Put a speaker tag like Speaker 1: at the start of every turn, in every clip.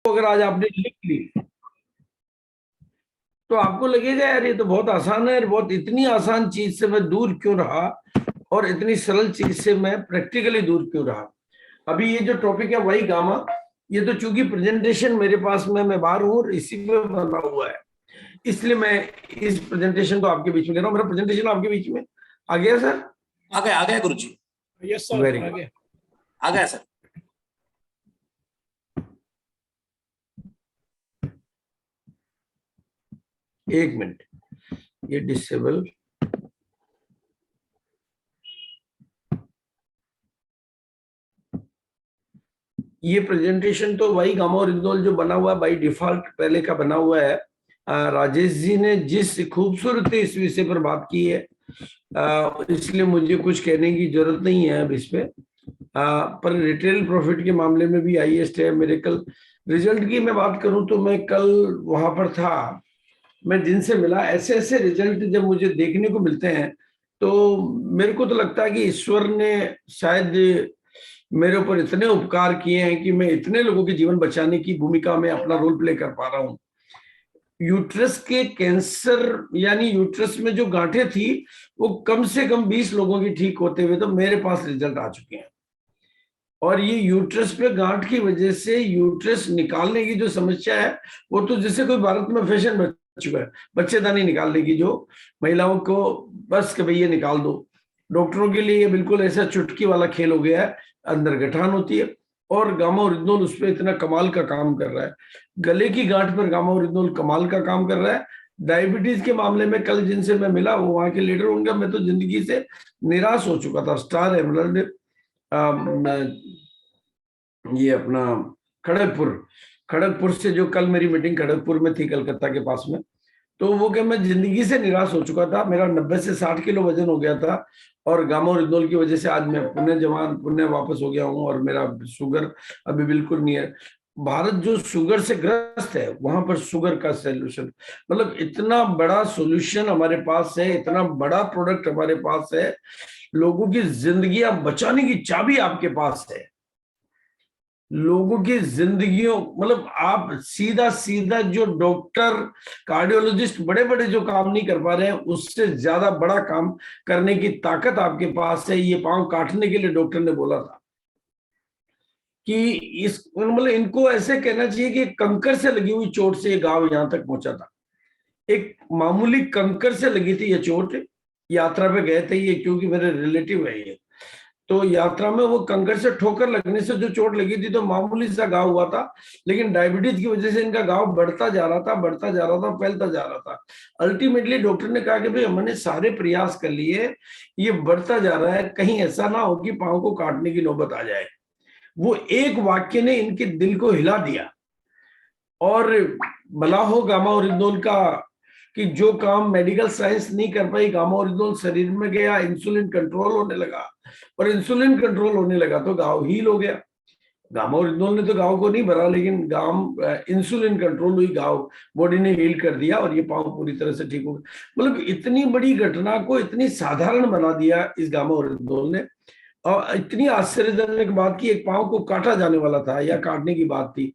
Speaker 1: अगर आज आपने लिख ली तो आपको लगेगा यार ये तो बहुत आसान है, बहुत इतनी आसान चीज से मैं दूर क्यों रहा और इतनी सरल चीज से मैं प्रैक्टिकली दूर क्यों रहा। अभी ये जो टॉपिक है वही गामा, ये तो चूंकि प्रेजेंटेशन मेरे पास में मैं बाहर हूँ और इसी में बना हुआ है, इसलिए मैं इस प्रेजेंटेशन को आपके बीच में कर रहा हूँ। मेरा प्रेजेंटेशन आपके बीच में आ गया सर?
Speaker 2: आ गया गुरु जी।
Speaker 3: यस सर,
Speaker 1: वेरी
Speaker 3: आ
Speaker 1: गुड।
Speaker 3: गया।
Speaker 2: आ गया सर।
Speaker 1: एक मिनट, ये डिसेबल, ये प्रेजेंटेशन तो वही गामा और इंदौल जो बना हुआ है बाई डिफॉल्ट पहले का बना हुआ है। राजेश जी ने जिस खूबसूरती इस विषय पर बात की है, इसलिए मुझे कुछ कहने की जरूरत नहीं है अब इस पे। पर रिटेल प्रॉफिट के मामले में भी हाईएस्ट है मेरे। कल रिजल्ट की मैं बात करूं तो मैं कल वहां पर था, मैं जिनसे मिला, ऐसे ऐसे रिजल्ट जब मुझे देखने को मिलते हैं तो मेरे को तो लगता है कि ईश्वर ने शायद मेरे ऊपर इतने उपकार किए हैं कि मैं इतने लोगों के जीवन बचाने की भूमिका में अपना रोल प्ले कर पा रहा हूं। यूट्रस के कैंसर यानी यूट्रस में जो गांठें थी वो कम से कम 20 लोगों की ठीक होते हुए तो मेरे पास रिजल्ट आ चुके हैं। और ये यूट्रस पे गांठ की वजह से यूट्रस निकालने की जो समस्या है वो तो जैसे कोई भारत में फैशन बन चुका है, बच्चेदानी निकालने की, जो महिलाओं को बस के भैया निकाल दो। डॉक्टरों के लिए ये बिल्कुल ऐसा चुटकी वाला खेल हो गया है। अंदर गठान होती है और गामा ओरिजिनल उस पर इतना कमाल का काम कर रहा है। गले की गांठ पर गामा ओरिजिनल कमाल का काम कर रहा है। डायबिटीज के मामले में कल जिनसे मैं मिला वो वहां के लीडर होंगे। मैं तो जिंदगी से निराश हो चुका था। स्टार एमरल्ड, ये अपना खड़गपुर, खड़गपुर से जो कल मेरी मीटिंग खड़गपुर में थी कलकत्ता के पास में, तो वो क्या, मैं जिंदगी से निराश हो चुका था। मेरा 90 से 60 किलो वजन हो गया था और गामा ओरिजिनल की वजह से आज मैं पुणे जवान, पुणे वापस हो गया हूँ और मेरा शुगर अभी बिल्कुल नहीं है। भारत जो शुगर से ग्रस्त है वहां पर शुगर का सोल्यूशन, मतलब इतना बड़ा सोल्यूशन हमारे पास है, इतना बड़ा प्रोडक्ट हमारे पास है। लोगों की जिंदगियां बचाने की चाबी आपके पास है। लोगों की जिंदगियों, मतलब आप सीधा सीधा जो डॉक्टर, कार्डियोलॉजिस्ट बड़े बड़े जो काम नहीं कर पा रहे हैं उससे ज्यादा बड़ा काम करने की ताकत आपके पास है। ये पांव काटने के लिए डॉक्टर ने बोला था कि इस, मतलब इनको ऐसे कहना चाहिए कि कंकर से लगी हुई चोट से ये घाव यहां तक पहुंचा था। एक मामूली कंकर से लगी थी ये चोट। यात्रा पे गए थे ये, क्योंकि मेरे रिलेटिव है ये, तो यात्रा में वो कंकर से ठोकर लगने से जो चोट लगी थी तो मामूली सा घाव हुआ था, लेकिन डायबिटीज की वजह से इनका घाव बढ़ता जा रहा था, बढ़ता जा रहा था, फैलता जा रहा था। अल्टीमेटली डॉक्टर ने कहा कि भाई हमने सारे प्रयास कर लिए, ये बढ़ता जा रहा है, कहीं ऐसा ना हो कि पांव को काटने की नौबत आ जाए। वो एक वाक्य ने इनके दिल को हिला दिया। और भला हो गामा ओरिजिनल का कि जो काम मेडिकल साइंस नहीं कर पाई, गामा ओरिजिनल शरीर में गया, इंसुलिन कंट्रोल होने लगा, और इंसुलिन कंट्रोल होने लगा तो घाव हील हो गया। गामा ओरिजिनल ने तो घाव को नहीं भरा, लेकिन इंसुलिन कंट्रोल हुई, घाव बॉडी ने हील कर दिया और ये पांव पूरी तरह से ठीक हो गया। मतलब इतनी बड़ी घटना को इतनी साधारण बना दिया इस गामा ओरिजिनल ने। और इतनी आश्चर्यजनक बात की, एक पांव को काटा जाने वाला था या काटने की बात थी।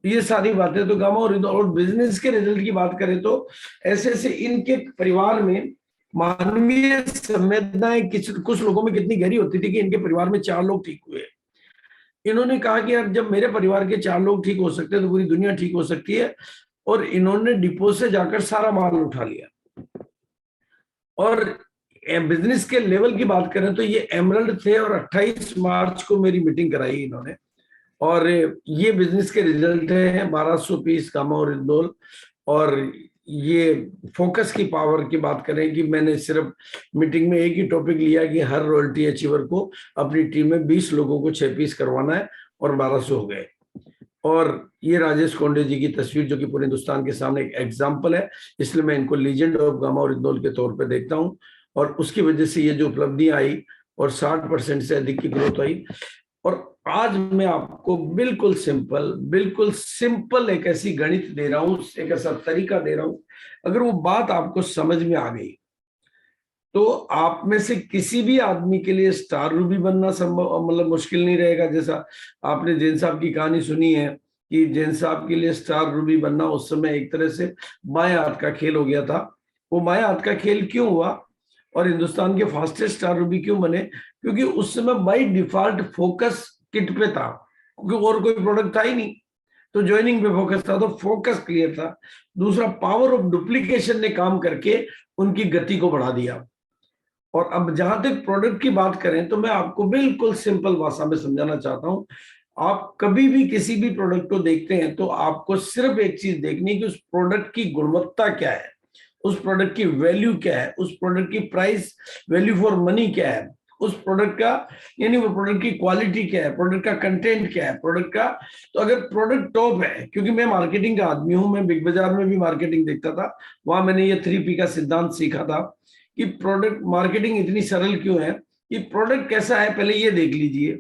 Speaker 1: ये सारी बातें तो गामा और बिजनेस के रिजल्ट की बात करें तो ऐसे ऐसे इनके परिवार में मानवीय संवेदनाएं कुछ लोगों में कितनी गहरी होती थी कि इनके परिवार में 4 लोग ठीक हुए। इन्होंने कहा कि यार जब मेरे परिवार के 4 लोग ठीक हो सकते हैं तो पूरी दुनिया ठीक हो सकती है। और इन्होंने डिपो से जाकर सारा माल उठा लिया। और बिजनेस के लेवल की बात करें तो ये एमरल्ड थे और 28 मार्च को मेरी मीटिंग कराई इन्होंने। और ये बिजनेस के रिजल्ट है 1200 पीस गामा और इंदौल। और ये फोकस की पावर की बात करें कि मैंने सिर्फ मीटिंग में एक ही टॉपिक लिया कि हर रॉयल्टी अचीवर को अपनी टीम में 20 लोगों को 6 पीस करवाना है, और 1200 हो गए। और ये राजेश कोंडे जी की तस्वीर जो कि पूरे हिंदुस्तान के सामने एक एग्जाम्पल है, इसलिए मैं इनको लीजेंड ऑफ गामा और इंदौल के तौर पर देखता हूँ। और उसकी वजह से ये जो उपलब्धियां आई और 60% से अधिक की ग्रोथ आई। और आज मैं आपको बिल्कुल सिंपल एक ऐसी गणित दे रहा हूं, एक ऐसा तरीका दे रहा हूं, अगर वो बात आपको समझ में आ गई तो आप में से किसी भी आदमी के लिए स्टार रूबी बनना संभव, मतलब मुश्किल नहीं रहेगा। जैसा आपने जैन साहब की कहानी सुनी है कि जैन साहब के लिए स्टार रूबी बनना उस समय एक तरह से बाएं हाथ का खेल हो गया था। वो बाएं हाथ का खेल क्यों हुआ और हिंदुस्तान के फास्टेस्ट स्टार रूबी क्यों बने? क्योंकि उस समय बाई डिफॉल्ट फोकस किट पे था, क्योंकि और कोई प्रोडक्ट था ही नहीं, तो ज्वाइनिंग पे फोकस था, तो फोकस क्लियर था। दूसरा, पावर ऑफ डुप्लीकेशन ने काम करके उनकी गति को बढ़ा दिया। और अब जहां तक प्रोडक्ट की बात करें तो मैं आपको बिल्कुल सिंपल भाषा में समझाना चाहता हूं। आप कभी भी किसी भी प्रोडक्ट को देखते हैं तो आपको सिर्फ एक चीज देखनी है कि उस प्रोडक्ट की गुणवत्ता क्या है, उस प्रोडक्ट की वैल्यू क्या है, उस प्रोडक्ट की प्राइस वैल्यू फॉर मनी क्या है, उस प्रोडक्ट का यानी वो प्रोडक्ट की क्वालिटी क्या है, प्रोडक्ट का कंटेंट क्या है, प्रोडक्ट का। तो अगर प्रोडक्ट टॉप है, क्योंकि मैं मार्केटिंग का आदमी हूं, मैं बिग बाजार में भी मार्केटिंग देखता था, वहां मैंने ये 3P का सिद्धांत सीखा था कि प्रोडक्ट मार्केटिंग इतनी सरल क्यों है कि प्रोडक्ट कैसा है पहले ये देख लीजिए,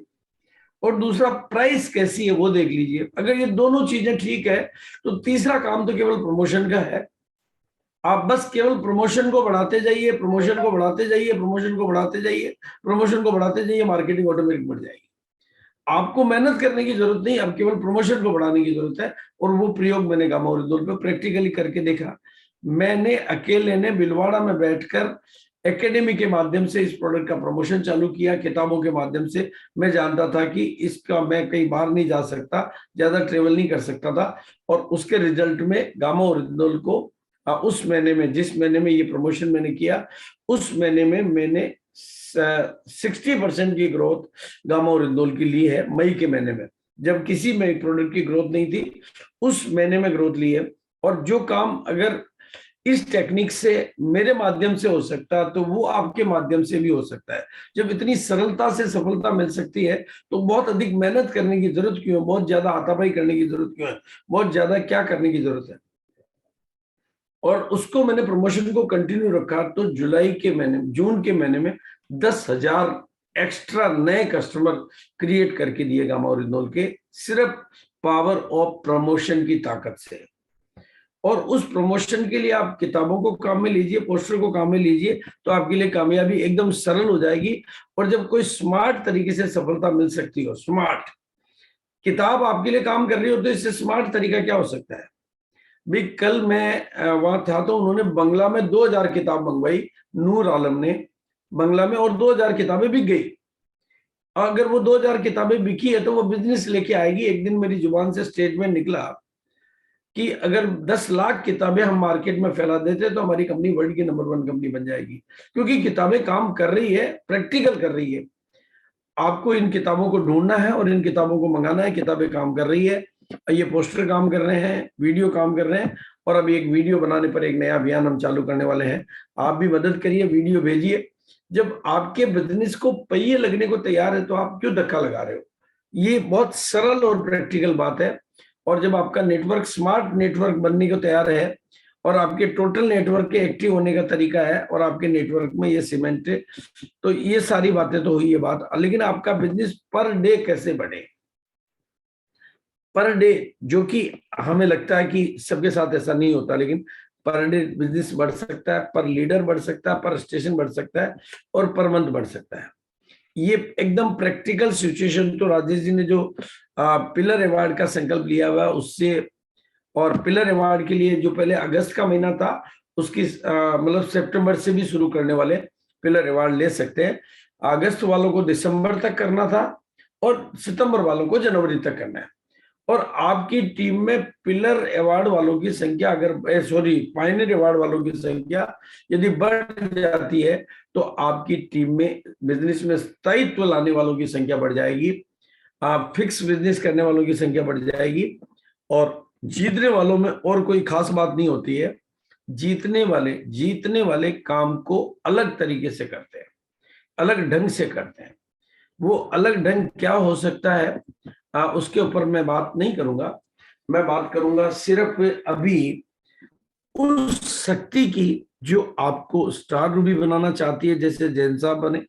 Speaker 1: और दूसरा प्राइस कैसी है वो देख लीजिए। अगर ये दोनों चीजें ठीक है तो तीसरा काम तो केवल प्रमोशन का है। आप बस केवल प्रमोशन को बढ़ाते जाइए, प्रमोशन को बढ़ाते जाइए, प्रमोशन को बढ़ाते जाइए, प्रमोशन को बढ़ाते जाइए, मार्केटिंग ऑटोमेटिक बढ़ जाएगी। आपको मेहनत करने की जरूरत नहीं, अब केवल प्रमोशन को बढ़ाने की जरूरत है। और वो प्रयोग मैंने गामा ओरिजिनल पे प्रैक्टिकली करके देखा। मैंने अकेले ने भिलवाड़ा में बैठकर एकेडमी के माध्यम से इस प्रोडक्ट का प्रमोशन चालू किया, किताबों के माध्यम से। मैं जानता था कि इसका मैं कहीं बाहर नहीं जा सकता, ज्यादा ट्रेवल नहीं कर सकता था, और उसके रिजल्ट में गामा ओरिजिनल को उस महीने में, जिस महीने में ये प्रमोशन मैंने किया, उस महीने में मैंने 60% की ग्रोथ गामा ओरिजिनल की ली है। मई के महीने में, जब किसी में प्रोडक्ट की ग्रोथ नहीं थी, उस महीने में ग्रोथ ली है। और जो काम अगर इस टेक्निक से मेरे माध्यम से हो सकता है तो वो आपके माध्यम से भी हो सकता है। जब इतनी सरलता से सफलता मिल सकती है तो बहुत अधिक मेहनत करने की जरूरत क्यों है, बहुत ज्यादा हाथापाई करने की जरूरत क्यों है, बहुत ज्यादा क्या करने की जरूरत है। और उसको मैंने प्रमोशन को कंटिन्यू रखा, तो जुलाई के महीने, जून के महीने में 10,000 एक्स्ट्रा नए कस्टमर क्रिएट करके दिए गामा ओरिजिनल के, सिर्फ पावर ऑफ प्रमोशन की ताकत से। और उस प्रमोशन के लिए आप किताबों को काम में लीजिए, पोस्टर को काम में लीजिए, तो आपके लिए कामयाबी एकदम सरल हो जाएगी। और जब कोई स्मार्ट तरीके से सफलता मिल सकती हो, स्मार्ट किताब आपके लिए काम कर रही हो, तो इससे स्मार्ट तरीका क्या हो सकता है? भी कल मैं वहां था तो उन्होंने बंगला में 2,000 किताब मंगवाई, नूर आलम ने, बंगला में, और 2,000 किताबें बिक गई। अगर वो 2,000 किताबें बिकी है तो वो बिजनेस लेके आएगी। एक दिन मेरी जुबान से स्टेटमेंट निकला कि अगर 10 लाख किताबें हम मार्केट में फैला देते तो हमारी कंपनी वर्ल्ड की नंबर 1 कंपनी बन जाएगी। क्योंकि किताबें काम कर रही है, प्रैक्टिकल कर रही है। आपको इन किताबों को ढूंढना है और इन किताबों को मंगाना है। किताबें काम कर रही है, ये पोस्टर काम कर रहे हैं, वीडियो काम कर रहे हैं, और अभी एक वीडियो बनाने पर एक नया अभियान हम चालू करने वाले हैं। आप भी मदद करिए, वीडियो भेजिए। जब आपके बिजनेस को पहिए लगने को तैयार है तो आप क्यों धक्का लगा रहे हो? ये बहुत सरल और प्रैक्टिकल बात है। और जब आपका नेटवर्क स्मार्ट नेटवर्क बनने को तैयार है, और आपके टोटल नेटवर्क के एक्टिव होने का तरीका है, और आपके नेटवर्क में ये सीमेंट है, तो ये सारी बातें तो हुई है बात। लेकिन आपका बिजनेस पर डे कैसे बढ़े, पर डे, जो कि हमें लगता है कि सबके साथ ऐसा नहीं होता, लेकिन पर डे बिजनेस बढ़ सकता है, पर लीडर बढ़ सकता है, पर स्टेशन बढ़ सकता है, और पर मंथ बढ़ सकता है। ये एकदम प्रैक्टिकल सिचुएशन। तो राजेश जी ने जो पिलर अवार्ड का संकल्प लिया हुआ उससे, और पिलर अवार्ड के लिए जो पहले अगस्त का महीना था, उसकी मतलब सितंबर से भी शुरू करने वाले पिलर अवार्ड ले सकते हैं। अगस्त वालों को दिसंबर तक करना था, और सितंबर वालों को जनवरी तक करना है। और आपकी टीम में पिलर अवार्ड वालों की संख्या, अगर सॉरी पायनियर अवार्ड वालों की संख्या यदि बढ़ जाती है तो आपकी टीम में बिजनेस में स्थायित्व लाने वालों की संख्या बढ़ जाएगी, आप फिक्स बिजनेस करने वालों की संख्या बढ़ जाएगी। और जीतने वालों में और कोई खास बात नहीं होती है। जीतने वाले काम को अलग तरीके से करते हैं, अलग ढंग से करते हैं। वो अलग ढंग क्या हो सकता है उसके ऊपर मैं बात नहीं करूंगा। मैं बात करूंगा सिर्फ अभी उस शक्ति की जो आपको स्टार रूबी बनाना चाहती है, जैसे जैन साहब बने,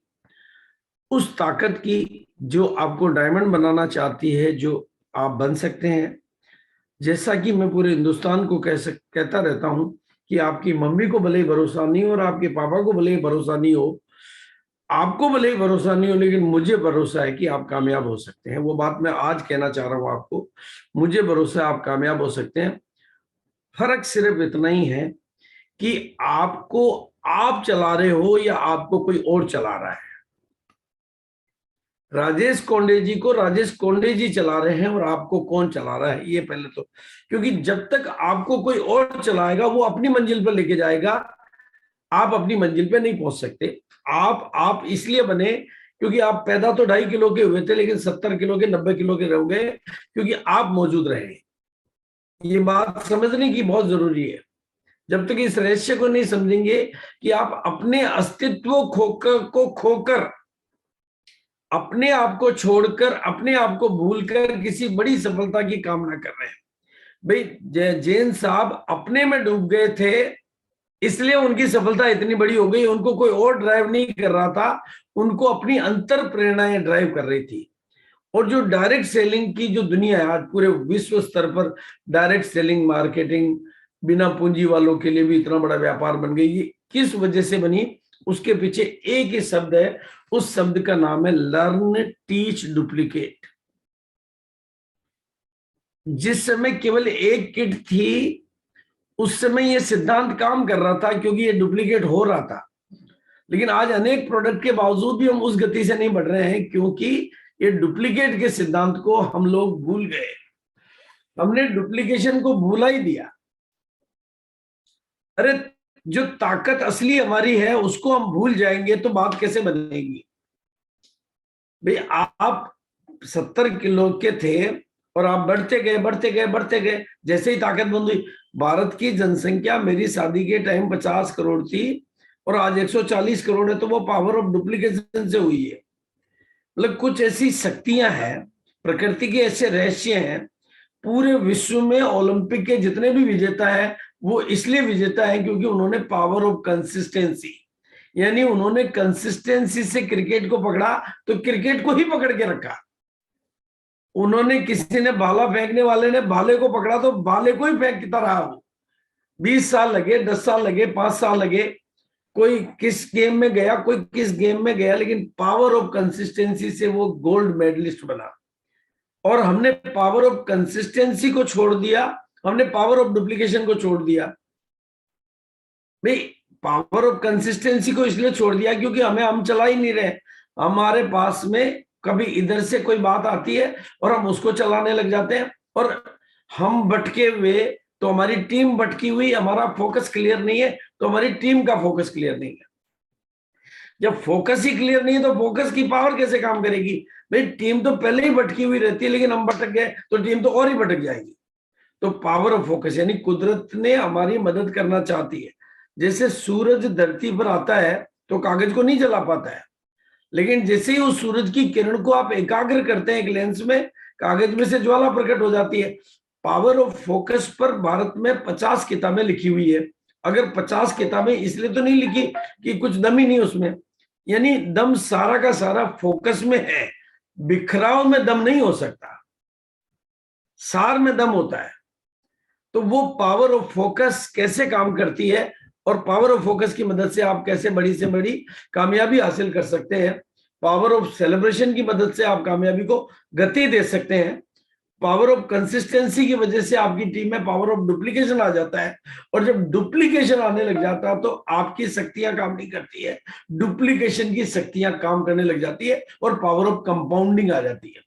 Speaker 1: उस ताकत की जो आपको डायमंड बनाना चाहती है, जो आप बन सकते हैं। जैसा कि मैं पूरे हिंदुस्तान को कहता रहता हूं कि आपकी मम्मी को भले ही भरोसा नहीं हो और आपके पापा को भले ही भरोसा नहीं हो, आपको भले ही भरोसा नहीं हो, लेकिन मुझे भरोसा है कि आप कामयाब हो सकते हैं। वो बात मैं आज कहना चाह रहा हूं आपको, मुझे भरोसा है आप कामयाब हो सकते हैं। फर्क सिर्फ इतना ही है कि आपको, आप चला रहे हो या आपको कोई और चला रहा है। राजेश कोंडे जी को राजेश कोंडे जी चला रहे हैं और आपको कौन चला रहा है, ये पहले तो, क्योंकि जब तक आपको कोई और चलाएगा वो अपनी मंजिल पर लेके जाएगा, आप अपनी मंजिल पे नहीं पहुंच सकते। आप इसलिए बने क्योंकि आप पैदा तो 2.5 किलो के हुए थे, लेकिन 70 किलो के 90 किलो के रह गए क्योंकि आप मौजूद रहे। ये बात समझने की बहुत जरूरी है। जब तक इस रहस्य को नहीं समझेंगे कि आप अपने अस्तित्व खोकर अपने आप को छोड़कर, अपने आप को भूलकर किसी बड़ी सफलता की कामना कर रहे हैं। भाई जैन साहब अपने में डूब गए थे, इसलिए उनकी सफलता इतनी बड़ी हो गई। उनको कोई और ड्राइव नहीं कर रहा था, उनको अपनी अंतर प्रेरणाएं ड्राइव कर रही थी। और जो डायरेक्ट सेलिंग की जो दुनिया है आज पूरे विश्व स्तर पर, डायरेक्ट सेलिंग मार्केटिंग बिना पूंजी वालों के लिए भी इतना बड़ा व्यापार बन गई। ये किस वजह से बनी? उसके पीछे एक ही शब्द है, उस शब्द का नाम है लर्न टीच डुप्लीकेट। जिस समय केवल एक किट थी, उस समय ये सिद्धांत काम कर रहा था क्योंकि ये डुप्लीकेट हो रहा था। लेकिन आज अनेक प्रोडक्ट के बावजूद भी हम उस गति से नहीं बढ़ रहे हैं क्योंकि ये डुप्लीकेट के सिद्धांत को हम लोग भूल गए। हमने डुप्लीकेशन को भूला ही दिया। अरे जो ताकत असली हमारी है उसको हम भूल जाएंगे तो बात कैसे बनेगी? भाई आप 70 किलो के थे और आप बढ़ते गए बढ़ते गए बढ़ते गए, जैसे ही ताकत बंद हुई। भारत की जनसंख्या मेरी शादी के टाइम 50 करोड़ थी और आज 140 करोड़ है, तो वो पावर ऑफ डुप्लीकेशन से हुई है। मतलब कुछ ऐसी शक्तियां हैं, प्रकृति के ऐसे रहस्य हैं। पूरे विश्व में ओलंपिक के जितने भी विजेता हैं वो इसलिए विजेता हैं क्योंकि उन्होंने पावर ऑफ कंसिस्टेंसी, यानी उन्होंने कंसिस्टेंसी से क्रिकेट को पकड़ा तो क्रिकेट को ही पकड़ के रखा। उन्होंने, किसी ने भाला फेंकने वाले ने भाले को पकड़ा तो भाले को ही फेंकता रहा वो। 20 साल लगे, 10 साल लगे, 5 साल लगे, कोई किस गेम में गया, कोई किस गेम में गया, लेकिन पावर ऑफ कंसिस्टेंसी से वो गोल्ड मेडलिस्ट बना। और हमने पावर ऑफ कंसिस्टेंसी को छोड़ दिया, हमने पावर ऑफ डुप्लीकेशन को छोड़ दिया। भाई पावर ऑफ कंसिस्टेंसी को इसलिए छोड़ दिया क्योंकि हम चला ही नहीं रहे। हमारे पास में कभी इधर से कोई बात आती है और हम उसको चलाने लग जाते हैं, और हम भटके हुए तो हमारी टीम भटकी हुई, हमारा फोकस क्लियर नहीं है तो हमारी टीम का फोकस क्लियर नहीं है। जब फोकस ही क्लियर नहीं है तो फोकस की पावर कैसे काम करेगी? भाई टीम तो पहले ही भटकी हुई रहती है, लेकिन हम भटक गए तो टीम तो और ही भटक जाएगी। तो पावर ऑफ फोकस, यानी कुदरत ने हमारी मदद करना चाहती है। जैसे सूरज धरती पर आता है तो कागज को नहीं जला पाता है, लेकिन जैसे ही उस सूरज की किरण को आप एकाग्र करते हैं एक लेंस में, कागज में से ज्वाला प्रकट हो जाती है। पावर ऑफ फोकस पर भारत में 50 किताबें लिखी हुई है। अगर 50 किताबें इसलिए तो नहीं लिखी कि कुछ दम ही नहीं उसमें, यानी दम सारा का सारा फोकस में है। बिखराव में दम नहीं हो सकता, सार में दम होता है। तो वो पावर ऑफ फोकस कैसे काम करती है और पावर ऑफ फोकस की मदद से आप कैसे बड़ी से बड़ी कामयाबी हासिल कर सकते हैं। पावर ऑफ सेलिब्रेशन की मदद से आप कामयाबी को गति दे सकते हैं। पावर ऑफ कंसिस्टेंसी की वजह से आपकी टीम में पावर ऑफ डुप्लीकेशन आ जाता है, और जब डुप्लीकेशन आने लग जाता है तो आपकी शक्तियां काम नहीं करती है, डुप्लीकेशन की शक्तियां काम करने लग जाती है और पावर ऑफ कंपाउंडिंग आ जाती है।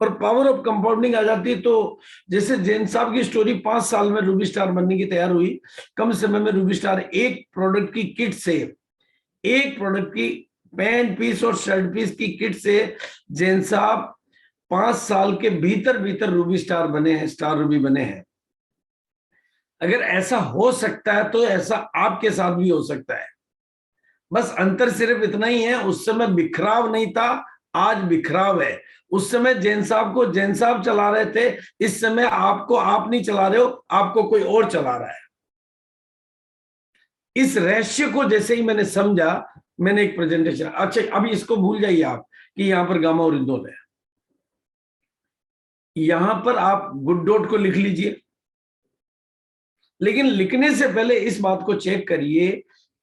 Speaker 1: और पावर ऑफ कंपाउंडिंग आ जाती है तो जैसे जैन साहब की स्टोरी 5 साल में रूबी स्टार बनने की तैयार हुई। कम समय में रूबी स्टार एक प्रोडक्ट की किट से, एक प्रोडक्ट की पैंट पीस और शर्ट पीस की किट से जैन साहब 5 साल के भीतर भीतर रूबी स्टार बने हैं, स्टार रूबी बने हैं। अगर ऐसा हो सकता है तो ऐसा आपके साथ भी हो सकता है। बस अंतर सिर्फ इतना ही है, उस समय बिखराव नहीं था, आज बिखराव है। उस समय जैन साहब को जैन साहब चला रहे थे, इस समय आपको आप नहीं चला रहे हो, आपको कोई और चला रहा है। इस रहस्य को जैसे ही मैंने समझा, मैंने एक प्रेजेंटेशन, अच्छा अभी इसको भूल जाइए आप कि यहां पर गामा और इंदोल है। यहां पर आप गुड डॉट को लिख लीजिए, लेकिन लिखने से पहले इस बात को चेक करिए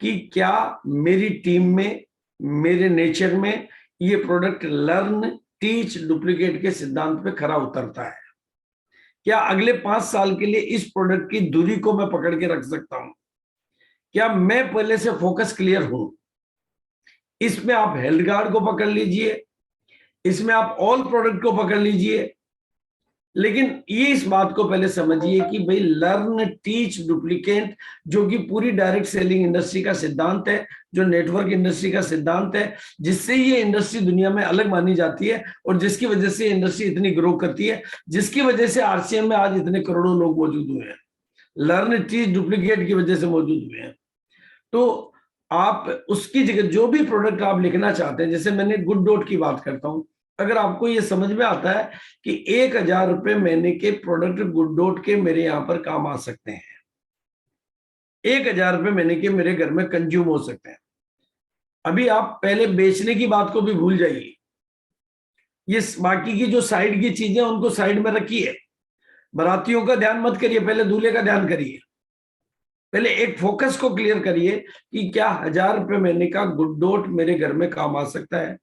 Speaker 1: कि क्या मेरी टीम में मेरे नेचर में ये प्रोडक्ट लर्न टीच डुप्लीकेट के सिद्धांत पे खरा उतरता है? क्या अगले 5 साल के लिए इस प्रोडक्ट की दूरी को मैं पकड़ के रख सकता हूं? क्या मैं पहले से फोकस क्लियर हूं? इसमें आप हेल्थ गार्ड को पकड़ लीजिए, इसमें आप ऑल प्रोडक्ट को पकड़ लीजिए, लेकिन ये इस बात को पहले समझिए कि भाई लर्न टीच डुप्लीकेट जो कि पूरी डायरेक्ट सेलिंग इंडस्ट्री का सिद्धांत है, जो नेटवर्क इंडस्ट्री का सिद्धांत है, जिससे ये इंडस्ट्री दुनिया में अलग मानी जाती है और जिसकी वजह से इंडस्ट्री इतनी ग्रो करती है, जिसकी वजह से आरसीएम में आज इतने करोड़ों लोग मौजूद हुए हैं, लर्न टीच डुप्लीकेट की वजह से मौजूद हुए हैं। तो आप उसकी जगह जो भी प्रोडक्ट आप लिखना चाहते हैं, जैसे मैंने गुड डॉट की बात करता हूं, अगर आपको ये समझ में आता है कि 1,000 रुपए महीने के प्रोडक्ट गुड डॉट के मेरे यहां पर काम आ सकते हैं, 1,000 रुपए महीने के मेरे घर में कंज्यूम हो सकते हैं, अभी आप पहले बेचने की बात को भी भूल जाइए, ये बाकी की जो साइड की चीजें उनको साइड में रखिए, बारातियों का ध्यान मत करिए, पहले दूल्हे का ध्यान करिए। पहले एक फोकस को क्लियर करिए कि क्या 1,000 रुपए महीने का गुड डॉट मेरे घर में काम आ सकता है?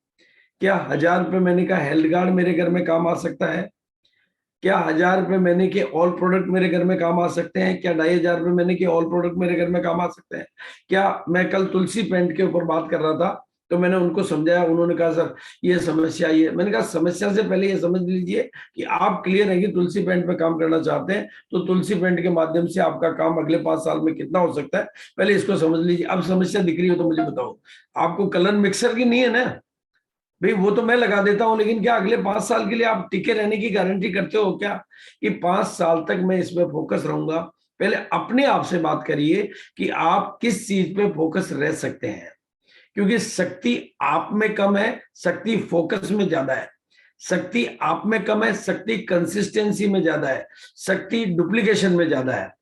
Speaker 1: क्या 1,000 रुपए महीने का हेल्थ गार्ड मेरे घर में काम आ सकता है? क्या 1,000 रुपए महीने के ऑल प्रोडक्ट मेरे घर में काम आ सकते हैं? क्या 2,500 रुपए महीने के ऑल प्रोडक्ट मेरे घर में काम आ सकते हैं? क्या मैं कल तुलसी पेंट के ऊपर बात कर रहा था, तो मैंने उनको समझाया, उन्होंने कहा सर ये समस्या ये, मैंने कहा समस्या से पहले ये समझ लीजिए कि आप क्लियर है कि तुलसी पेंट पे काम करना चाहते हैं, तो तुलसी पेंट के माध्यम से आपका काम अगले 5 साल में कितना हो सकता है, पहले इसको समझ लीजिए। अब समस्या दिख रही हो तो मुझे बताओ, आपको कलर मिक्सर की नहीं है ना भाई, वो तो मैं लगा देता हूं, लेकिन क्या अगले 5 साल के लिए आप टिके रहने की गारंटी करते हो क्या कि 5 साल तक मैं इसमें फोकस रहूंगा? पहले अपने आप से बात करिए कि आप किस चीज पे फोकस रह सकते हैं, क्योंकि शक्ति आप में कम है, शक्ति फोकस में ज्यादा है। शक्ति आप में कम है, शक्ति कंसिस्टेंसी में ज्यादा है, शक्ति डुप्लीकेशन में ज्यादा है।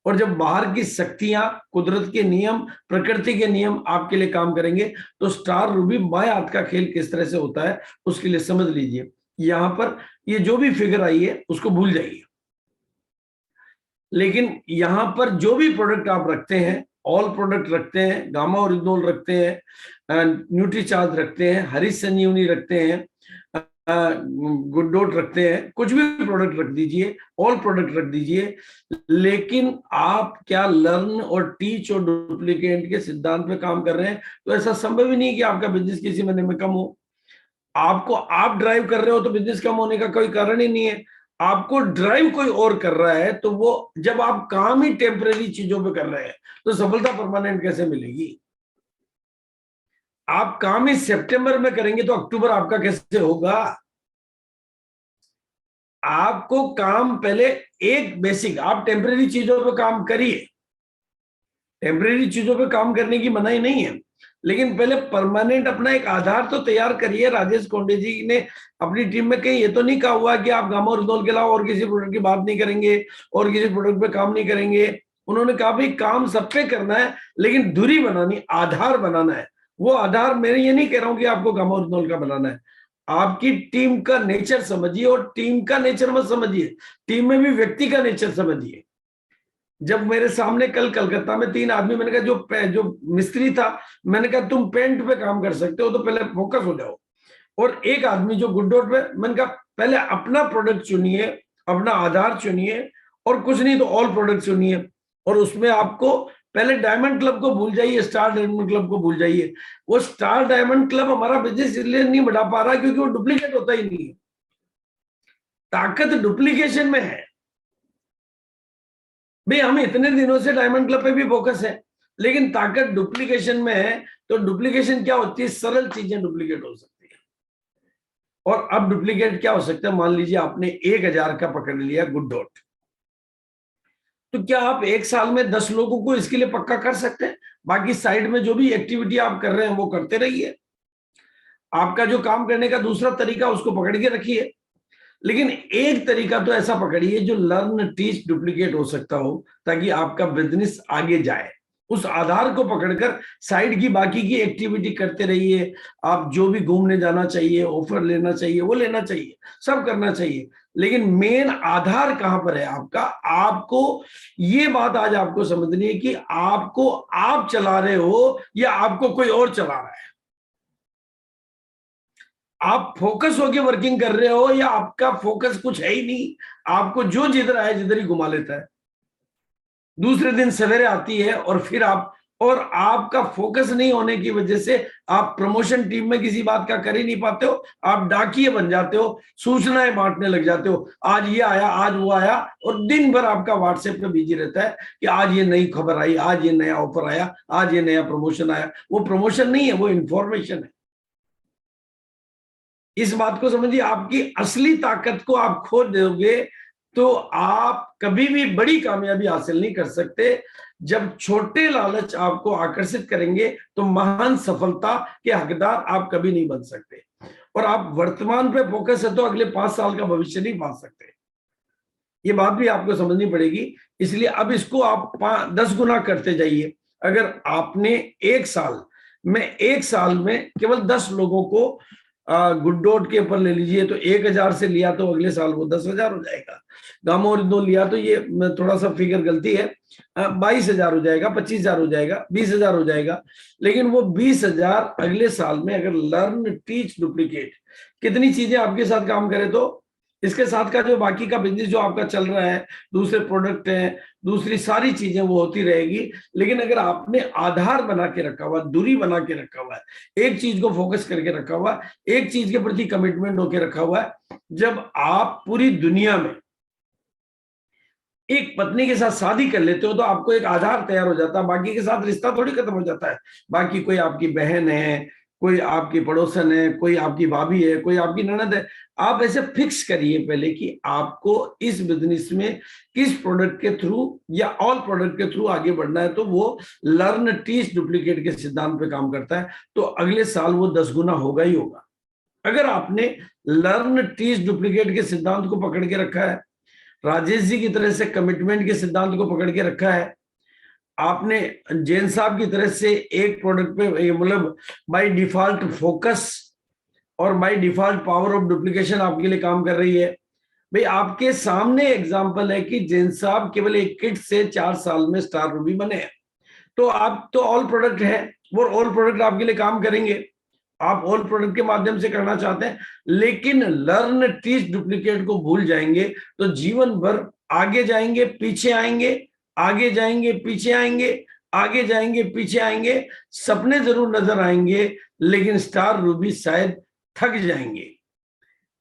Speaker 1: और जब बाहर की शक्तियां, कुदरत के नियम, प्रकृति के नियम आपके लिए काम करेंगे, तो स्टार रूबी बाएं हाथ का खेल किस तरह से होता है उसके लिए समझ लीजिए। यहां पर ये जो भी फिगर आई है उसको भूल जाइए, लेकिन यहां पर जो भी प्रोडक्ट आप रखते हैं, ऑल प्रोडक्ट रखते हैं, गामा ओरिजिनल रखते हैं, न्यूट्रीचार्ज रखते हैं, हरी संजीवनी रखते हैं, गुड डॉट रखते हैं, कुछ भी प्रोडक्ट रख दीजिए, ऑल प्रोडक्ट रख दीजिए, लेकिन आप क्या लर्न और टीच और डुप्लीकेट के सिद्धांत पे काम कर रहे हैं? तो ऐसा संभव ही नहीं कि आपका बिजनेस किसी महीने में कम हो। आपको आप ड्राइव कर रहे हो तो बिजनेस कम होने का कोई कारण ही नहीं है। आपको ड्राइव कोई और कर रहा है, तो वो जब आप काम ही टेम्परेरी चीजों पे कर रहे हैं तो सफलता परमानेंट कैसे मिलेगी? आप काम ही सितंबर में करेंगे तो अक्टूबर आपका कैसे होगा? आपको काम पहले एक बेसिक, आप टेम्परेरी चीजों पे काम करिए, टेम्परेरी चीजों पे काम करने की मनाही नहीं है, लेकिन पहले परमानेंट अपना एक आधार तो तैयार करिए। राजेश कोंडे जी ने अपनी टीम में कहीं ये तो नहीं कहा हुआ कि आप गामा ओरिजिनल के अलावा और किसी प्रोडक्ट की बात नहीं करेंगे और किसी प्रोडक्ट पे काम नहीं करेंगे। उन्होंने कहा भाई काम सब पे करना है, लेकिन दूरी बनानी, आधार बनाना है। वो आधार मैं ये नहीं कह रहा हूं कि आपको गामा ओरिजिनल का बनाना है, आपकी टीम का नेचर समझिए, और टीम का नेचर मत समझिए, टीम में भी व्यक्ति का नेचर समझिए। जब मेरे सामने कल कलकत्ता में 3 आदमी, मैंने कहा जो मिस्त्री था, मैंने कहा तुम पेंट पे काम कर सकते हो तो पहले फोकस हो जाओ, और एक आदमी जो गुड डॉट पे, मैंने कहा पहले अपना प्रोडक्ट चुनिए, अपना आधार चुनिए, और कुछ नहीं तो ऑल प्रोडक्ट चुनिए, और उसमें आपको पहले डायमंड क्लब को भूल जाइए, स्टार डायमंड क्लब को भूल जाइए। वो स्टार डायमंड क्लब हमारा बिजनेस इसलिए नहीं बढ़ा पा रहा क्योंकि वो डुप्लीकेट होता ही नहीं है। ताकत डुप्लीकेशन में है भाई। हम इतने दिनों से डायमंड क्लब पे भी फोकस है, लेकिन ताकत डुप्लीकेशन में है। तो डुप्लीकेशन क्या होती है? सरल चीजें डुप्लीकेट हो सकती है। और अब डुप्लीकेट क्या हो सकता है? मान लीजिए आपने 1,000 का पकड़ लिया गुड डॉट, तो क्या आप एक साल में 10 लोगों को इसके लिए पक्का कर सकते हैं? बाकी साइड में जो भी एक्टिविटी आप कर रहे हैं वो करते रहिए। आपका जो काम करने का दूसरा तरीका उसको पकड़ के रखिए, लेकिन एक तरीका तो ऐसा पकड़िए जो लर्न टीच डुप्लीकेट हो सकता हो, ताकि आपका बिजनेस आगे जाए। उस आधार को पकड़कर साइड की बाकी की एक्टिविटी करते रहिए। आप जो भी घूमने जाना चाहिए, ऑफर लेना चाहिए, वो लेना चाहिए, सब करना चाहिए, लेकिन मेन आधार कहां पर है आपका? आपको ये बात आज आपको समझनी है कि आपको आप चला रहे हो या आपको कोई और चला रहा है। आप फोकस होके वर्किंग कर रहे हो या आपका फोकस कुछ है ही नहीं, आपको जो जिधर आए जिधर ही घुमा लेता है। दूसरे दिन सवेरे आती है और फिर आप, और आपका फोकस नहीं होने की वजह से आप प्रमोशन टीम में किसी बात का कर ही नहीं पाते हो, आप डाकिए बन जाते हो, सूचनाएं बांटने लग जाते हो, आज ये आया, आज वो आया, और दिन भर आपका व्हाट्सएप पे बिजी रहता है कि आज ये नई खबर आई, आज ये नया ऑफर आया, आज ये नया प्रमोशन आया। वो प्रमोशन नहीं है, वो इंफॉर्मेशन है। इस बात को समझिए, आपकी असली ताकत को आप खो दोगे तो आप कभी भी बड़ी कामयाबी हासिल नहीं कर सकते। जब छोटे लालच आपको आकर्षित करेंगे तो महान सफलता के हकदार आप कभी नहीं बन सकते। और आप वर्तमान पे फोकस है तो अगले 5 साल का भविष्य नहीं पा सकते। ये बात भी आपको समझनी पड़ेगी। इसलिए अब इसको आप 10 गुना करते जाइए। अगर आपने एक साल में केवल 10 लोगों को गुड्डोट के ऊपर ले लीजिए तो 1000 से लिया तो अगले साल वो 10,000 हो जाएगा। गामोरिदो लिया तो ये थोड़ा सा फिगर गलती है, 22,000 हो जाएगा, 25,000 हो जाएगा, 20,000 हो जाएगा। लेकिन वो 20,000 अगले साल में अगर लर्न टीच डुप्लीकेट कितनी चीजें आपके साथ काम करे तो इसके साथ का जो बाकी का बिजनेस जो आपका चल रहा है, दूसरे प्रोडक्ट हैं, दूसरी सारी चीजें वो होती रहेगी। लेकिन अगर आपने आधार बना के रखा हुआ, दूरी बना के रखा हुआ है, एक चीज को फोकस करके रखा हुआ है, एक चीज के प्रति कमिटमेंट होके रखा हुआ है, जब आप पूरी दुनिया में एक पत्नी के साथ शादी कर लेते हो तो आपको एक आधार तैयार हो जाता है। बाकी के साथ रिश्ता थोड़ी खत्म हो जाता है। बाकी कोई आपकी बहन है, कोई आपकी पड़ोसन है, कोई आपकी भाभी है, कोई आपकी ननद है। आप ऐसे फिक्स करिए पहले कि आपको इस बिजनेस में किस प्रोडक्ट के थ्रू या ऑल प्रोडक्ट के थ्रू आगे बढ़ना है। तो वो लर्न टीच डुप्लीकेट के सिद्धांत पे काम करता है। तो अगले साल वो 10 गुना होगा ही होगा। अगर आपने लर्न टीच डुप्लीकेट के सिद्धांत को पकड़ के रखा है, राजेश जी की तरह से कमिटमेंट के सिद्धांत को पकड़ के रखा है, आपने जैन साहब की तरह से एक प्रोडक्ट पे मतलब बाय डिफॉल्ट फोकस और by default power of duplication आपके लिए काम कर रही है। भाई आपके सामने एग्जांपल है कि जैन साहब केवल एक किट से 4 साल में स्टार रूबी बने हैं। तो आप तो ऑल प्रोडक्ट है, वो ऑल प्रोडक्ट आपके लिए काम करेंगे। आप ऑल प्रोडक्ट के माध्यम से करना चाहते हैं, लेकिन लर्न टीच डुप्लीकेट को भूल जाएंगे तो जीवन भर आगे जाएंगे पीछे आएंगे, आगे जाएंगे पीछे आएंगे, आगे जाएंगे पीछे आएंगे। सपने जरूर नजर आएंगे लेकिन स्टार रूबी शायद थक जाएंगे,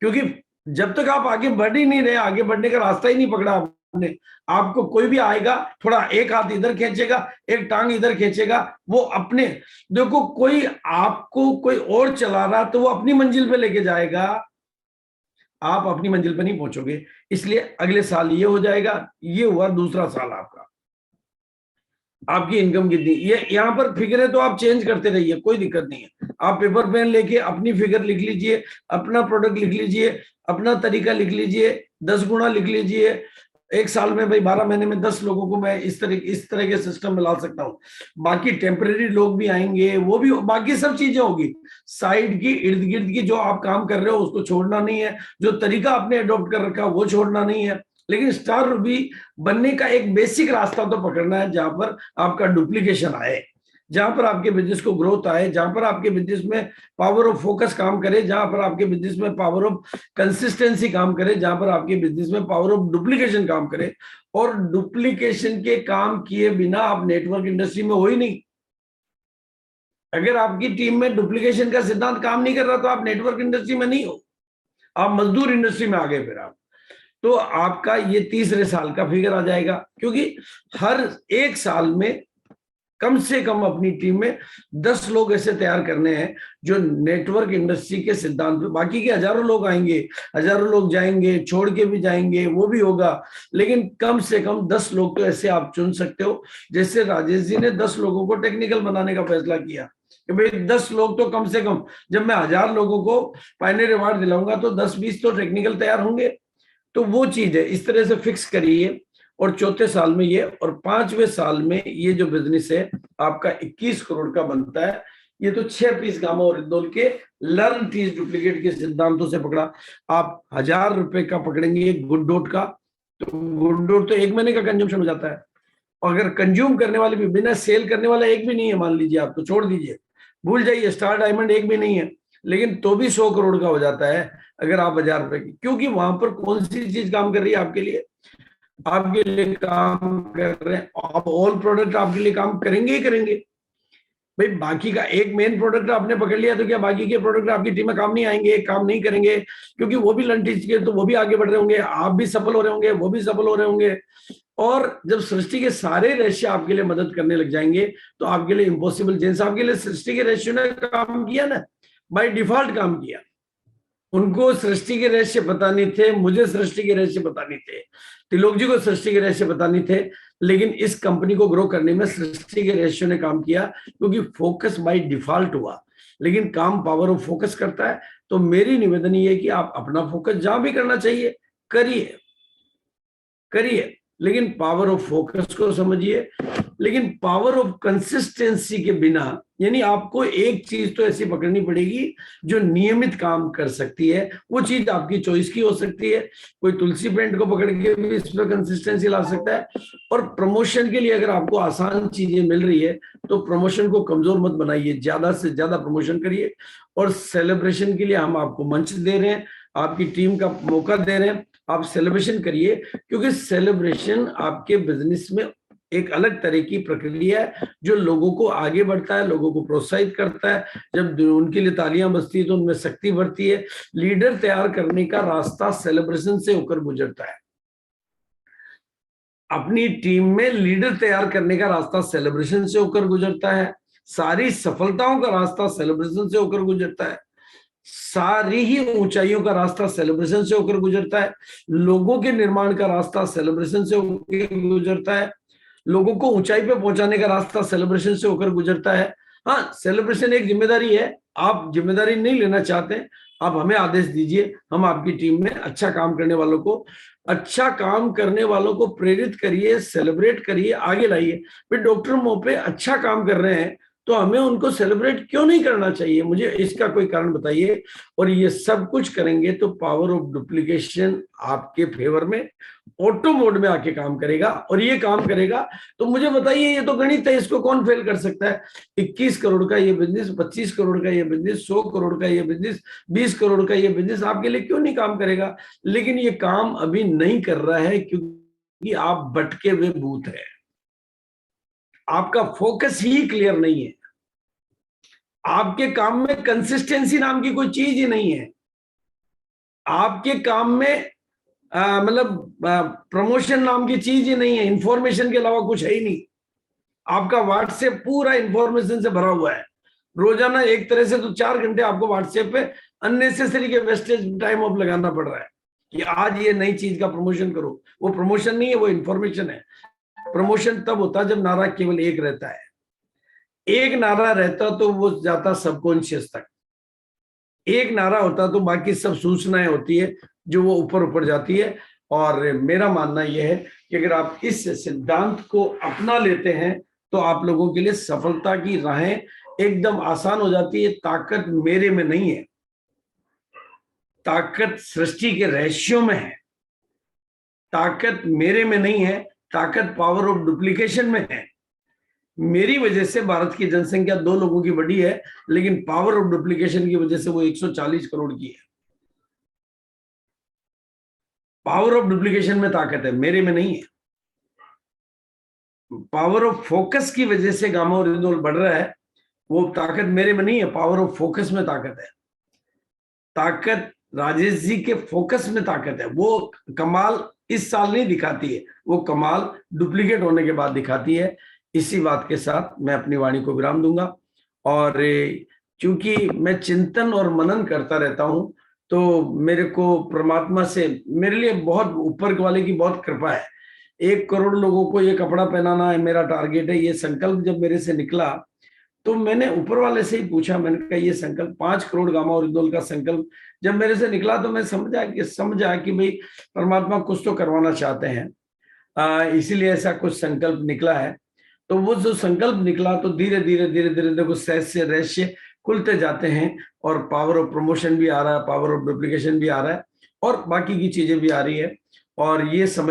Speaker 1: क्योंकि जब तक आप आगे बढ़ ही नहीं रहे, आगे बढ़ने का रास्ता ही नहीं पकड़ा आपने। आपको कोई भी आएगा, थोड़ा एक हाथ इधर खींचेगा, एक टांग इधर खींचेगा, वो अपने, देखो कोई आपको कोई और चला रहा तो वो अपनी मंजिल पे लेके जाएगा, आप अपनी मंजिल पे नहीं पहुंचोगे। इसलिए अगले साल ये हो जाएगा। ये हुआ दूसरा साल आपका। आपकी इनकम कितनी, ये यहाँ पर फिगर है तो आप चेंज करते रहिए, कोई दिक्कत नहीं है। आप पेपर पेन लेके अपनी फिगर लिख लीजिए, अपना प्रोडक्ट लिख लीजिए, अपना तरीका लिख लीजिए, 10 गुना लिख लीजिए। एक साल में भाई 12 महीने में 10 लोगों को मैं इस तरह के सिस्टम में ला सकता हूँ। बाकी टेम्परेरी लोग भी आएंगे, वो भी, बाकी सब चीजें होगी साइड की, इर्द गिर्द की जो आप काम कर रहे हो उसको छोड़ना नहीं है, जो तरीका आपने अडॉप्ट कर रखा है वो छोड़ना नहीं है। लेकिन स्टार रूबी बनने का एक बेसिक रास्ता तो पकड़ना है जहां पर आपका डुप्लीकेशन आए, जहां पर आपके बिजनेस को ग्रोथ आए, जहां पर आपके बिजनेस में पावर ऑफ फोकस काम करे, जहां पर आपके बिजनेस में पावर ऑफ कंसिस्टेंसी काम करे, जहां पर आपके बिजनेस में पावर ऑफ डुप्लीकेशन काम करे। और डुप्लीकेशन के काम किए बिना आप नेटवर्क इंडस्ट्री में हो ही नहीं। अगर आपकी टीम में डुप्लीकेशन का सिद्धांत काम नहीं कर रहा तो आप नेटवर्क इंडस्ट्री में नहीं हो, आप मजदूर इंडस्ट्री में आ गए। फिर आप तो आपका ये तीसरे साल का फिगर आ जाएगा, क्योंकि हर एक साल में कम से कम अपनी टीम में 10 लोग ऐसे तैयार करने हैं जो नेटवर्क इंडस्ट्री के सिद्धांत पे, बाकी के हजारों लोग आएंगे, हजारों लोग जाएंगे, छोड़ के भी जाएंगे, वो भी होगा, लेकिन कम से कम 10 लोग तो ऐसे आप चुन सकते हो। जैसे राजेश जी ने 10 लोगों को टेक्निकल बनाने का फैसला किया कि भाई 10 लोग तो कम से कम, जब मैं 1000 लोगों को पायनियर अवार्ड दिलाऊंगा तो 10-20 तो टेक्निकल तैयार होंगे। तो वो चीज है, इस तरह से फिक्स करिए। और चौथे साल में ये, और 5वें साल में ये जो बिजनेस है आपका 21 करोड़ का बनता है। ये तो 6 पीस गामाओरिंदोल के लर्न टीच डुप्लीकेट के सिद्धांतों से पकड़ा। आप 1000 रुपए का पकड़ेंगे गुड्डोट का, तो गुड्डोट तो 1 महीने का कंज्यूमशन हो जाता है। और अगर कंज्यूम करने वाले भी, बिना सेल करने वाला एक भी नहीं है मान लीजिए, आप तो छोड़ दीजिए, भूल जाइए, स्टार डायमंड एक भी नहीं है। लेकिन तो भी 100 करोड़ का हो जाता है अगर आप 1000 रुपए की, क्योंकि वहां पर कौन सी चीज काम कर रही है आपके लिए काम कर रहे हैं। आप ऑल प्रोडक्ट आपके लिए काम करेंगे ही करेंगे भाई। बाकी का एक मेन प्रोडक्ट आपने पकड़ लिया तो क्या बाकी के प्रोडक्ट आपकी टीम में काम नहीं आएंगे, काम नहीं करेंगे? क्योंकि वो भी लर्न टीच के, तो वो भी आगे बढ़ रहे होंगे, आप भी सफल हो रहे होंगे, वो भी सफल हो रहे होंगे। और जब सृष्टि के सारे रहस्य आपके लिए मदद करने लग जाएंगे तो आपके लिए इम्पॉसिबल जेंस आपके लिए सृष्टि के रहस्य ने काम किया ना, बाय डिफॉल्ट काम किया। उनको सृष्टि के रहस्य पता नहीं थे, मुझे सृष्टि के रहस्य पता नहीं थे, त्रिलोक जी को सृष्टि के रहस्य पता नहीं थे, लेकिन इस कंपनी को ग्रो करने में सृष्टि के रहस्य ने काम किया, क्योंकि फोकस बाय डिफॉल्ट हुआ। लेकिन काम पावर ऑफ फोकस करता है। तो मेरी निवेदन ये है कि आप अपना फोकस जहां भी करना चाहिए करिए, लेकिन पावर ऑफ फोकस को समझिए। लेकिन पावर ऑफ कंसिस्टेंसी के बिना, यानी आपको एक चीज तो ऐसी पकड़नी पड़ेगी जो नियमित काम कर सकती है। वो चीज आपकी चॉइस की हो सकती है, कोई तुलसी पेंट को पकड़ के भी इसमें कंसिस्टेंसी ला सकता है। और प्रमोशन के लिए अगर आपको आसान चीजें मिल रही है तो प्रमोशन को कमजोर मत बनाइए, ज्यादा से ज्यादा प्रमोशन करिए। और सेलिब्रेशन के लिए हम आपको मंच दे रहे हैं, आपकी टीम का मौका दे रहे हैं, आप सेलिब्रेशन करिए, क्योंकि सेलिब्रेशन आपके बिजनेस में एक अलग तरह की प्रक्रिया है जो लोगों को आगे बढ़ता है, लोगों को प्रोत्साहित करता है। जब उनके लिए तालियां बजती है तो उनमें शक्ति बढ़ती है। लीडर तैयार करने का रास्ता सेलिब्रेशन से होकर गुजरता है। अपनी टीम में लीडर तैयार करने का रास्ता सेलिब्रेशन से होकर गुजरता है। सारी सफलताओं का रास्ता सेलिब्रेशन से होकर गुजरता है। सारी ही ऊंचाइयों का रास्ता सेलिब्रेशन से होकर गुजरता है। लोगों के निर्माण का रास्ता सेलिब्रेशन से होकर गुजरता है। लोगों को ऊंचाई पे पहुंचाने का रास्ता सेलिब्रेशन से होकर गुजरता है। हाँ, सेलिब्रेशन एक जिम्मेदारी है। आप जिम्मेदारी नहीं लेना चाहते, आप हमें आदेश दीजिए, हम आपकी टीम में अच्छा काम करने वालों को प्रेरित करिए, सेलिब्रेट करिए, आगे लाइए। फिर डॉक्टर मोपे अच्छा काम कर रहे हैं तो हमें उनको सेलिब्रेट क्यों नहीं करना चाहिए? मुझे इसका कोई कारण बताइए। और ये सब कुछ करेंगे तो पावर ऑफ डुप्लीकेशन आपके फेवर में ऑटो मोड में आके काम करेगा। और ये काम करेगा तो मुझे बताइए, ये तो गणित है, इसको कौन फेल कर सकता है? 21 करोड़ का ये बिजनेस, 25 करोड़ का ये बिजनेस, 100 करोड़ का ये बिजनेस, 20 करोड़ का ये बिजनेस आपके लिए क्यों नहीं काम करेगा? लेकिन ये काम अभी नहीं कर रहा है क्योंकि आप भटके हुए भूत है, आपका फोकस ही क्लियर नहीं है, आपके काम में कंसिस्टेंसी नाम की कोई चीज ही नहीं है, आपके काम में मतलब प्रमोशन नाम की चीज ही नहीं है, इंफॉर्मेशन के अलावा कुछ है ही नहीं। आपका व्हाट्सएप पूरा इंफॉर्मेशन से भरा हुआ है। रोजाना एक तरह से तो 4 घंटे आपको व्हाट्सएप पे अननेसेसरी के वेस्टेज टाइम ऑफ लगाना पड़ रहा है कि आज ये नई चीज का प्रमोशन करो। वो प्रमोशन नहीं है, वो इंफॉर्मेशन है। प्रमोशन तब होता है जब नारा केवल एक रहता है। एक नारा रहता तो वो जाता सबकॉन्शियस तक, एक नारा होता तो बाकी सब सूचनाएं होती है जो वो ऊपर ऊपर जाती है। और मेरा मानना यह है कि अगर आप इस सिद्धांत को अपना लेते हैं तो आप लोगों के लिए सफलता की राहें एकदम आसान हो जाती है। ताकत मेरे में नहीं है, ताकत सृष्टि के रहस्यों में है। ताकत मेरे में नहीं है, ताकत पावर ऑफ डुप्लीकेशन में है। मेरी वजह से भारत की जनसंख्या 2 लोगों की बढ़ी है, लेकिन पावर ऑफ डुप्लीकेशन की वजह से वो 140 करोड़ की है। पावर ऑफ डुप्लीकेशन में ताकत है, मेरे में नहीं है। पावर ऑफ फोकस की वजह से गामा ओरिजिनल बढ़ रहा है, वो ताकत मेरे में नहीं है, पावर ऑफ फोकस में ताकत है। ताकत राजेश जी के फोकस में ताकत है। वो कमाल इस साल नहीं दिखाती है, वो कमाल डुप्लीकेट होने के बाद दिखाती है। इसी बात के साथ मैं अपनी वाणी को विराम दूंगा। और क्योंकि मैं चिंतन और मनन करता रहता हूं तो मेरे को परमात्मा से, मेरे लिए बहुत ऊपर वाले की बहुत कृपा है। 1 करोड़ लोगों को ये कपड़ा पहनाना है मेरा टारगेट है। ये संकल्प जब मेरे से निकला तो मैंने ऊपर वाले से ही पूछा, मैंने कहा ये संकल्प 5 करोड़ गामा ओरिजिनल का संकल्प जब मेरे से निकला तो मैं समझा कि भाई परमात्मा कुछ तो करवाना चाहते हैं, इसीलिए ऐसा कुछ संकल्प निकला है। तो वो जो संकल्प निकला तो धीरे धीरे देखो सहस्य रहस्य खुलते जाते हैं और पावर ऑफ प्रमोशन भी आ रहा है, पावर ऑफ डुप्लीकेशन भी आ रहा है और बाकी की चीजें भी आ रही है। और ये समझ